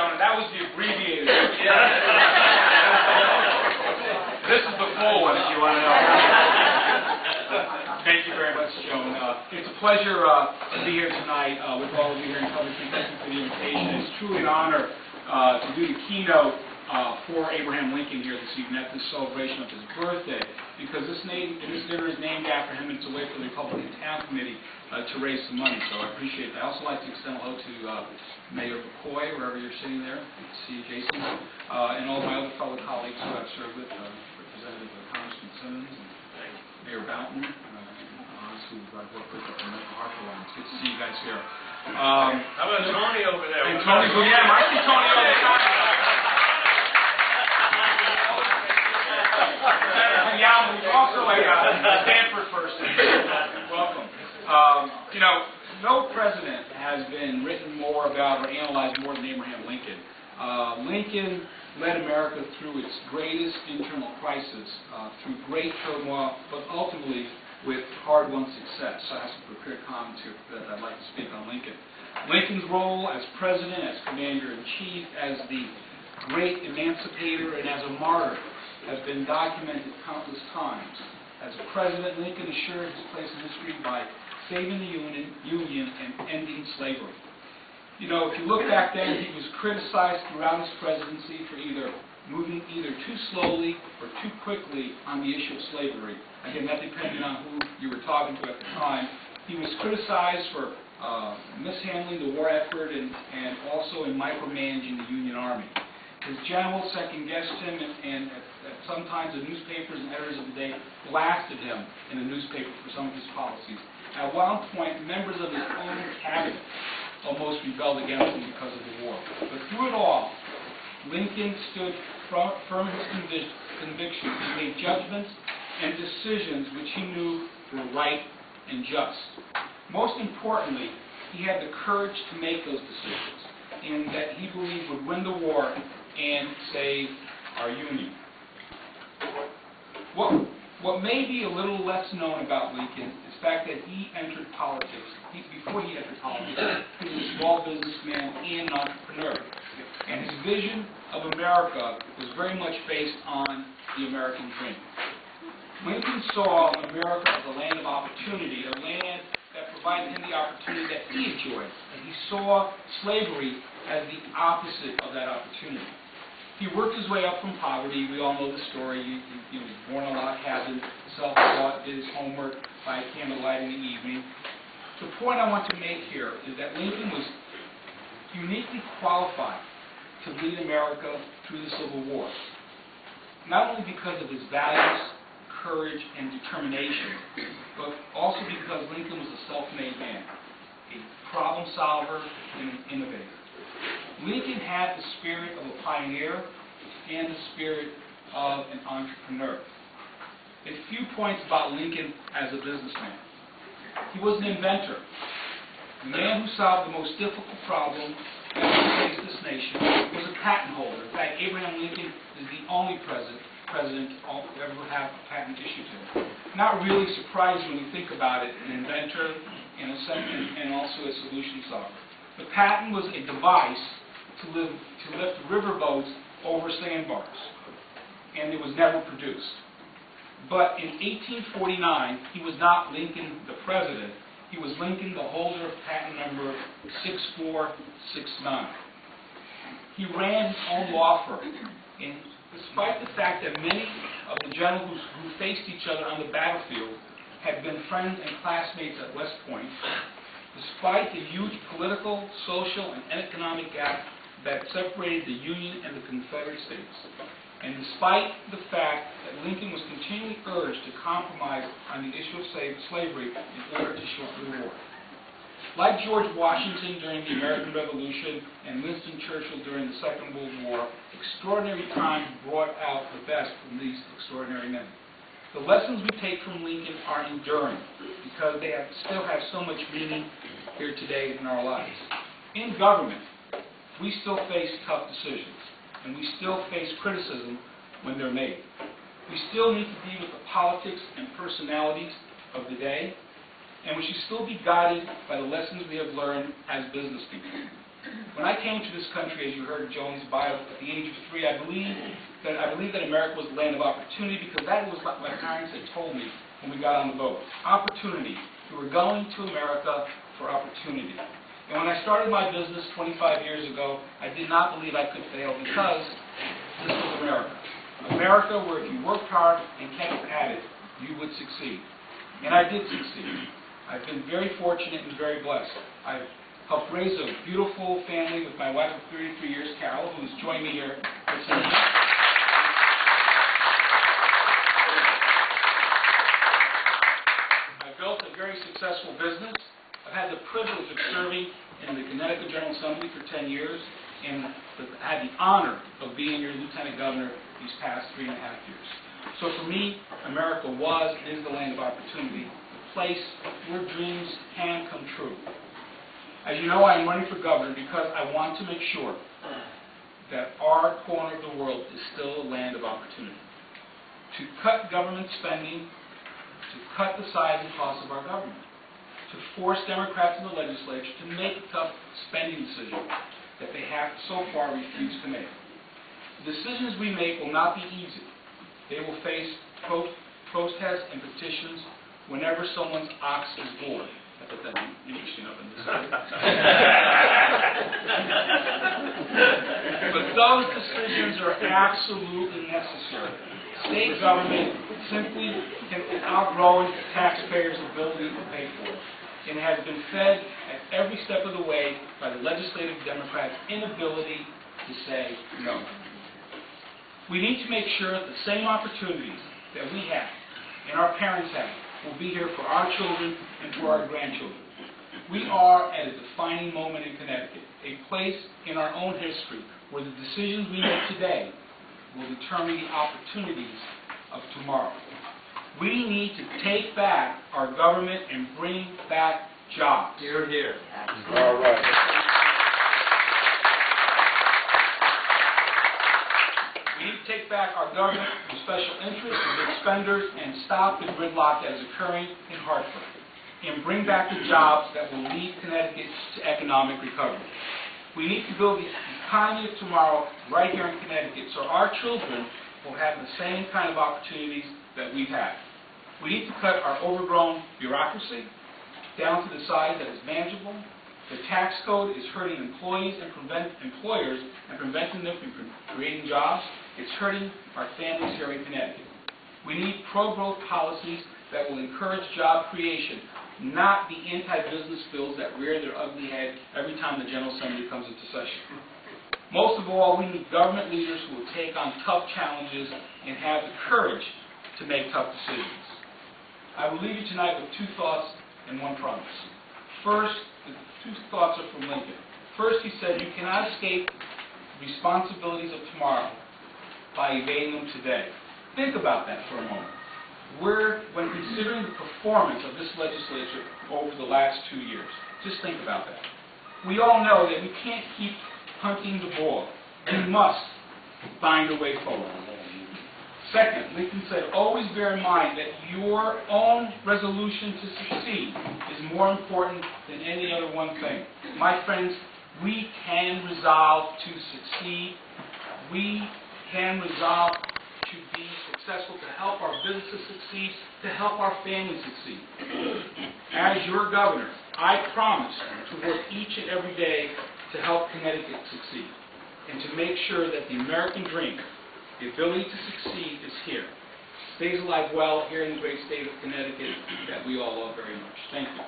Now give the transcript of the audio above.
gentlemen. That was the abbreviated. This is the full one, if you want to know. Thank you very much, Joan. It's a pleasure to be here tonight with all of you here in Coventry. Thank you for the invitation. It's truly an honor to do the keynote for Abraham Lincoln here this evening at this celebration of his birthday, because this dinner is named after him, and it's a way for the Republican Town Committee to raise some money, so I appreciate that. I also like to extend a hello to Mayor McCoy, wherever you're sitting there. Good to see you, Jason, and all my other fellow colleagues who I've served with, Representative Congressman Simmons and Mayor Boughton, who I've worked with at the Mental Health Line. It's good to see you guys here. How about Tony over there? And Tony, yeah, I see Tony all the time. Yeah, who's also a Stanford person. Welcome. You know, no president has been written more about or analyzed more than Abraham Lincoln. Lincoln led America through its greatest internal crisis, through great turmoil, but ultimately with hard-won success. So I have some prepared comments here that I'd like to speak on Lincoln. Lincoln's role as president, as commander-in-chief, as the great emancipator, and as a martyr has been documented countless times. As a president, Lincoln assured his place in history by saving the Union and ending slavery. You know, if you look back then, he was criticized throughout his presidency for moving either too slowly or too quickly on the issue of slavery. Again, that depended on who you were talking to at the time. He was criticized for mishandling the war effort and also in micromanaging the Union Army. His generals second-guessed him, and sometimes the newspapers and editors of the day blasted him in the newspaper for some of his policies. At one point, members of his own cabinet almost rebelled against him because of the war. But through it all, Lincoln stood firm in his convictions. He made judgments and decisions which he knew were right and just. Most importantly, he had the courage to make those decisions, and that he believed would win the war and save our Union. What may be a little less known about Lincoln is the fact that he entered politics. Before he entered politics, he was a small businessman and an entrepreneur. And his vision of America was very much based on the American dream. Lincoln saw America as a land of opportunity, a land that provided him the opportunity that he enjoyed. And he saw slavery as the opposite of that opportunity. He worked his way up from poverty. We all know the story. He was born in a log cabin, self-taught, did his homework by candlelight in the evening. The point I want to make here is that Lincoln was uniquely qualified to lead America through the Civil War. Not only because of his values, courage, and determination, but also because Lincoln was a self-made man, a problem solver, and an innovator. Lincoln had the spirit of a pioneer and the spirit of an entrepreneur. A few points about Lincoln as a businessman. He was an inventor, a man who solved the most difficult problem that faced this nation. He was a patent holder. In fact, Abraham Lincoln is the only president to ever have a patent issued to him. Not really surprising when you think about it, an inventor and also a solution solver. The patent was a device to lift riverboats over sandbars, and it was never produced. But in 1849, he was not Lincoln the president. He was Lincoln the holder of patent number 6469. He ran his own law firm, and despite the fact that many of the generals who faced each other on the battlefield had been friends and classmates at West Point, despite the huge political, social, and economic gap that separated the Union and the Confederate States, and despite the fact that Lincoln was continually urged to compromise on the issue of slavery in order to shorten the war. Like George Washington during the American Revolution and Winston Churchill during the Second World War, extraordinary times brought out the best from these extraordinary men. The lessons we take from Lincoln are enduring because they still have so much meaning here today in our lives. In government, we still face tough decisions, and we still face criticism when they're made. We still need to deal with the politics and personalities of the day, and we should still be guided by the lessons we have learned as business people. When I came to this country, as you heard in Joni's bio, at the age of 3, I believed that America was the land of opportunity, because that was what my parents had told me when we got on the boat. Opportunity. We were going to America for opportunity. And when I started my business 25 years ago, I did not believe I could fail, because this was America. America, where if you worked hard and kept at it, you would succeed. And I did succeed. I've been very fortunate and very blessed. I've helped raise a beautiful family with my wife of 33 years, Carol, who's joined me here this evening. I've built a very successful business. I've had the privilege of serving in the Connecticut General Assembly for 10 years, and had the honor of being your Lieutenant Governor these past 3.5 years. So for me, America was and is the land of opportunity, the place where dreams can come true. As you know, I am running for governor because I want to make sure that our corner of the world is still a land of opportunity. To cut government spending, to cut the size and cost of our government, to force Democrats in the legislature to make tough spending decisions that they have so far refused to make. The decisions we make will not be easy. They will face protests and petitions whenever someone's ox is bored. I thought that'd be interesting up in this area. But those decisions are absolutely necessary. State government simply can outgrow its taxpayers' ability to pay for it, and has been fed at every step of the way by the legislative Democrats' inability to say no. We need to make sure that the same opportunities that we have and our parents have will be here for our children and for our grandchildren. We are at a defining moment in Connecticut, a place in our own history where the decisions we make today will determine the opportunities of tomorrow. We need to take back our government and bring back jobs. Here, here. All right. We need to take back our government from special interests and big spenders and stop the gridlock that is occurring in Hartford, and bring back the jobs that will lead Connecticut to economic recovery. We need to build the economy of tomorrow right here in Connecticut so our children will have the same kind of opportunities that we've had. We need to cut our overgrown bureaucracy down to the size that is manageable. The tax code is hurting employees and employers and preventing them from creating jobs. It's hurting our families here in Connecticut. We need pro-growth policies that will encourage job creation, not the anti-business bills that rear their ugly head every time the General Assembly comes into session. Most of all, we need government leaders who will take on tough challenges and have the courage to make tough decisions. I will leave you tonight with 2 thoughts and 1 promise. First, the 2 thoughts are from Lincoln. First, he said, you cannot escape the responsibilities of tomorrow by evading them today. Think about that for a moment. When considering the performance of this legislature over the last 2 years, just think about that. We all know that we can't keep hunting the ball. We must find a way forward. Second, Lincoln said, always bear in mind that your own resolution to succeed is more important than any other one thing. My friends, we can resolve to succeed. We can resolve to be successful, to help our businesses succeed, to help our families succeed. As your governor, I promise to work each and every day to help Connecticut succeed and to make sure that the American dream, the ability to succeed, is here. Stays alive well here in the great state of Connecticut that we all love very much. Thank you.